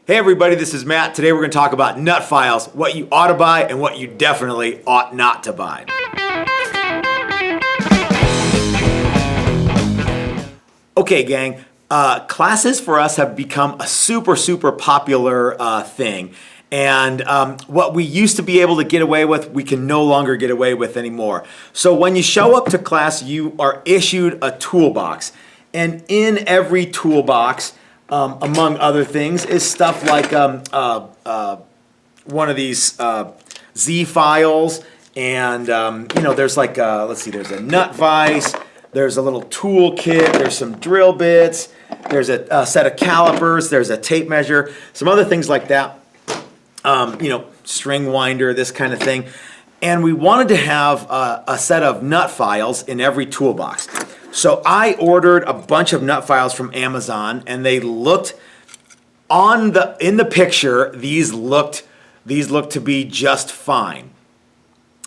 Hey everybody, this is Matt. Today we're going to talk about nut files, what you ought to buy and what you definitely ought not to buy. Okay gang, classes for us have become a super popular thing. And what we used to be able to get away with, we can no longer get away with anymore. So when you show up to class, you are issued a toolbox. And in every toolbox, among other things, is stuff like one of these Z files, and there's like let's see, there's a nut vise, there's a little tool kit, there's some drill bits, there's a set of calipers, there's a tape measure, some other things like that, string winder, this kind of thing. And we wanted to have a set of nut files in every toolbox. So I ordered a bunch of nut files from Amazon, and they looked in the picture. These looked to be just fine.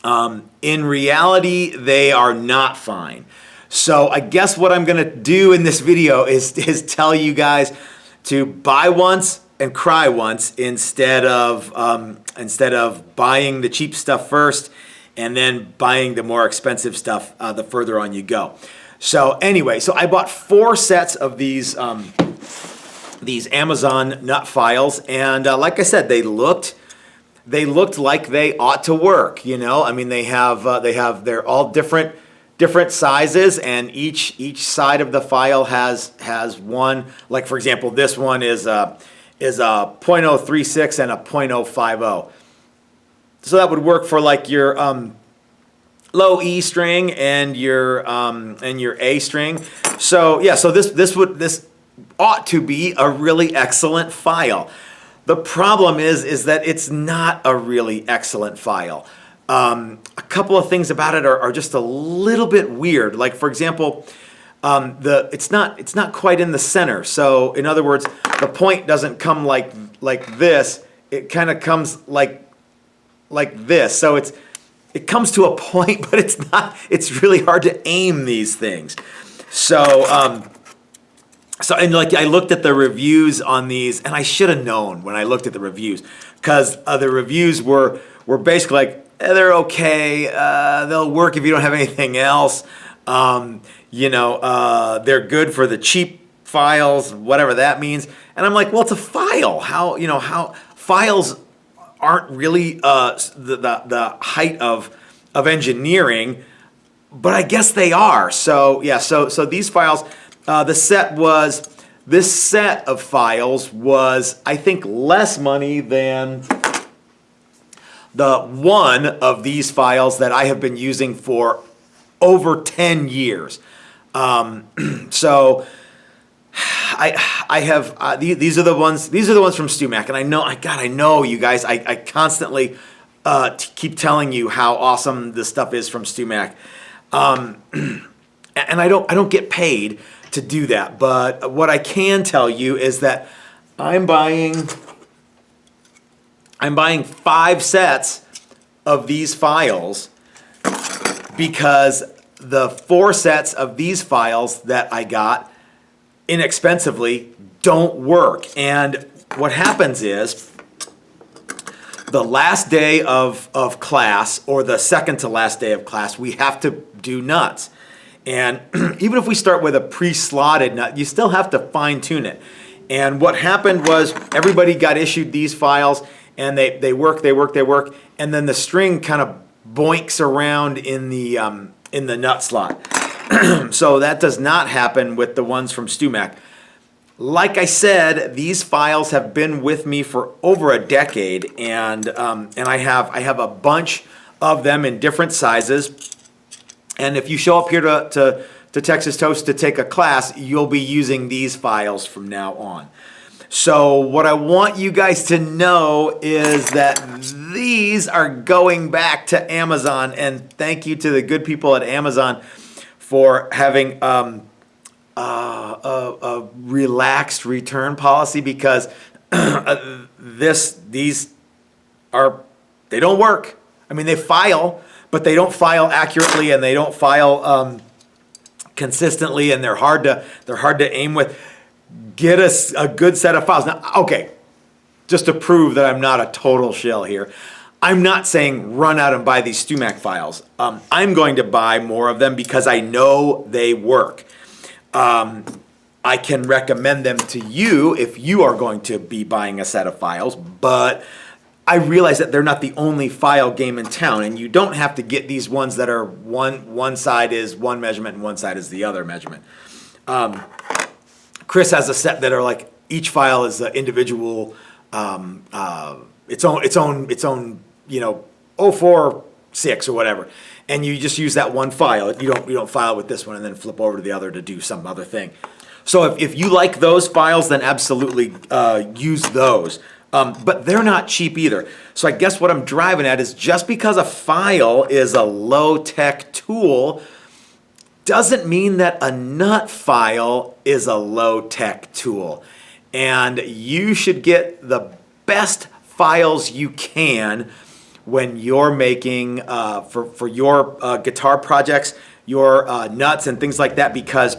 In reality, they are not fine. So I guess what I'm gonna do in this video is tell you guys to buy once and cry once instead of buying the cheap stuff first and then buying the more expensive stuff the further on you go. So anyway, so I bought 4 sets of these Amazon nut files, and like I said, they looked like they ought to work. I mean, they're all different sizes, and each side of the file has one. Like for example, this one is a 0.036 and a 0.050. So that would work for like your low E string and your A string. So yeah, so this ought to be a really excellent file. The problem is that it's not a really excellent file. A couple of things about it are just a little bit weird. Like for example, it's not quite in the center. So in other words, the point doesn't come like this. It kind of comes like this. So it comes to a point, but it's not. It's really hard to aim these things. So and like I looked at the reviews on these, and I should have known when I looked at the reviews, because the reviews were basically like, they're okay. They'll work if you don't have anything else. They're good for the cheap files, whatever that means. And I'm like, well, it's a file. How files aren't really the height of engineering, but I guess they are. So yeah, so these files, this set of files was, I think, less money than the one of these files that I have been using for over 10 years. So I have these are the ones from StewMac, and I know you guys. I constantly keep telling you how awesome this stuff is from StewMac, and I don't get paid to do that. But what I can tell you is that I'm buying 5 sets of these files because the 4 sets of these files that I got inexpensively don't work. And what happens is the last day of class, or the second to last day of class, we have to do nuts. And even if we start with a pre-slotted nut, you still have to fine tune it. And what happened was everybody got issued these files, and they work, and then the string kind of boinks around in the nut slot. So that does not happen with the ones from StewMac. Like I said, these files have been with me for over a decade, and I have a bunch of them in different sizes. And if you show up here to Texas Toast to take a class, you'll be using these files from now on. So what I want you guys to know is that these are going back to Amazon, and thank you to the good people at Amazon for having a relaxed return policy, because these don't work. I mean, they file, but they don't file accurately, and they don't file consistently, and they're hard to aim with. Get us a good set of files. Now, okay, just to prove that I'm not a total shill here, I'm not saying run out and buy these StuMac files. I'm going to buy more of them because I know they work. I can recommend them to you if you are going to be buying a set of files, but I realize that they're not the only file game in town, and you don't have to get these ones that are one side is one measurement and one side is the other measurement. Chris has a set that are like each file is an individual, its own, 046 or whatever, and you just use that one file. You don't file with this one and then flip over to the other to do some other thing. So if you like those files, then absolutely use those. But they're not cheap either. So I guess what I'm driving at is just because a file is a low-tech tool doesn't mean that a nut file is a low-tech tool. And you should get the best files you can when you're making for your guitar projects, your nuts and things like that, because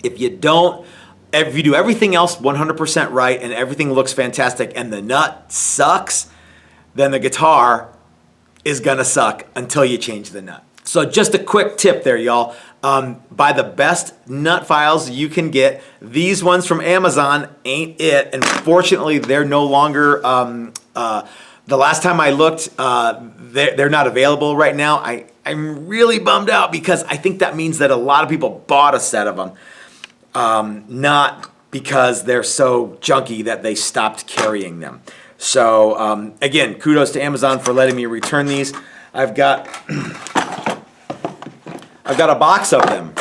if you do everything else 100% right and everything looks fantastic and the nut sucks, then the guitar is gonna suck until you change the nut. So just a quick tip there, y'all. Buy the best nut files you can get. These ones from Amazon ain't it. And fortunately, they're no longer, the last time I looked, they're not available right now. I'm really bummed out because I think that means that a lot of people bought a set of them. Not because they're so junky that they stopped carrying them. So again, kudos to Amazon for letting me return these. I've got a box of them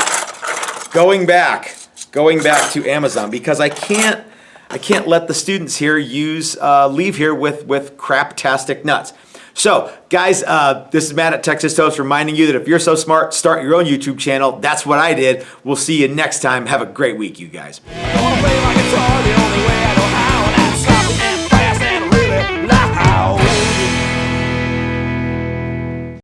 going back to Amazon because I can't let the students here leave here with craptastic nuts. So, guys, this is Matt at Texas Toast reminding you that if you're so smart, start your own YouTube channel. That's what I did. We'll see you next time. Have a great week, you guys.